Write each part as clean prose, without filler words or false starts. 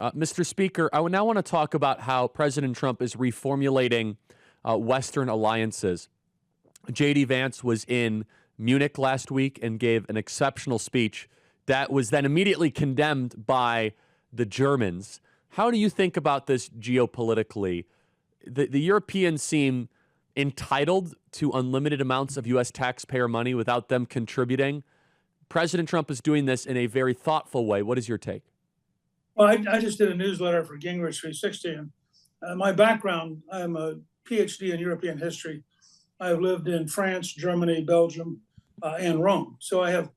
Mr. Speaker, I now want to talk about how President Trump is reformulating Western alliances. J.D. Vance was in Munich last week and gave an exceptional speech that was then immediately condemned by the Germans. How do you think about this geopolitically? The Europeans seem entitled to unlimited amounts of U.S. taxpayer money without them contributing. President Trump is doing this in a very thoughtful way. What is your take? Well, I just did a newsletter for Gingrich 360. And my background, I'm a PhD in European history. I've lived in France, Germany, Belgium, and Rome. So I have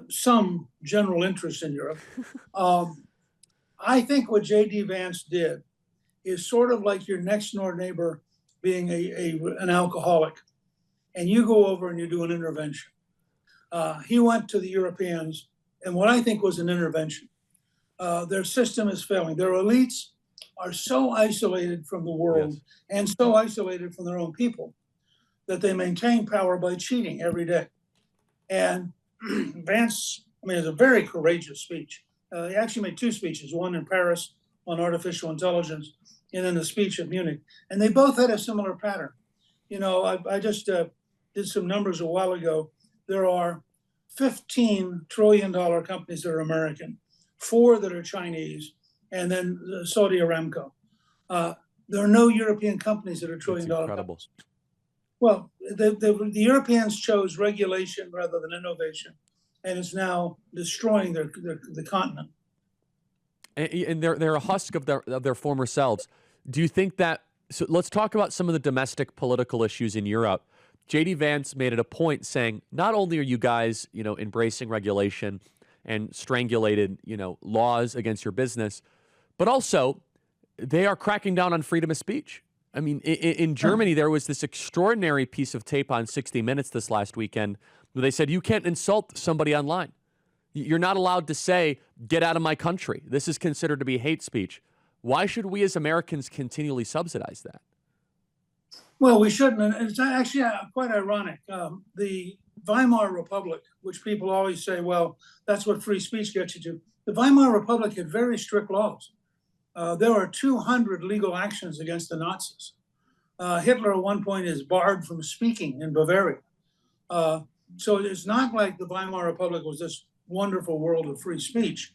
some general interest in Europe. I think what J.D. Vance did is sort of like your next door neighbor being an alcoholic, and you go over and you do an intervention. He went to the Europeans, and what I think was an intervention. Their system is failing. Their elites are so isolated from the world, yes, and so isolated from their own people that they maintain power by cheating every day. And Vance, it's a very courageous speech. He actually made two speeches, one in Paris on artificial intelligence, and then a speech at Munich. And they both had a similar pattern. I just did some numbers a while ago. There are $15 trillion companies that are American, 4 that are Chinese, and then Saudi Aramco. There are no European companies that are trillion-dollar companies. Well, the Europeans chose regulation rather than innovation, and it's now destroying the continent. And they're a husk of their former selves. Do you think that? So let's talk about some of the domestic political issues in Europe. J.D. Vance made it a point saying, not only are you guys, embracing regulation and strangulated, laws against your business, but also they are cracking down on freedom of speech. I mean, in Germany, there was this extraordinary piece of tape on 60 Minutes this last weekend where they said, you can't insult somebody online. You're not allowed to say, get out of my country. This is considered to be hate speech. Why should we as Americans continually subsidize that? Well, we shouldn't. And it's actually quite ironic. The Weimar Republic, which people always say, well, that's what free speech gets you to. The Weimar Republic had very strict laws. There are 200 legal actions against the Nazis. Hitler at one point is barred from speaking in Bavaria. So it's not like the Weimar Republic was this wonderful world of free speech.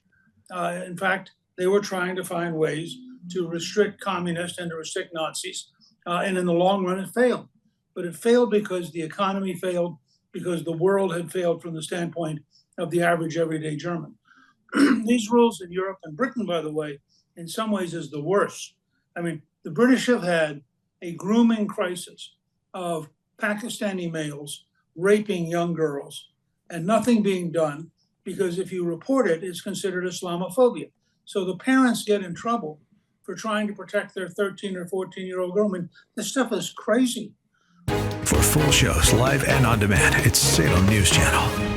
In fact, they were trying to find ways to restrict communists and to restrict Nazis. And in the long run, it failed. But it failed because the economy failed, because the world had failed from the standpoint of the average everyday German. These rules in Europe, and Britain, by the way, in some ways is the worst. I mean, the British have had a grooming crisis of Pakistani males raping young girls and nothing being done, because if you report it, it's considered Islamophobia. So the parents get in trouble for trying to protect their 13 or 14-year-old girl. I mean, this stuff is crazy. For full shows, live and on demand, it's Salem News Channel.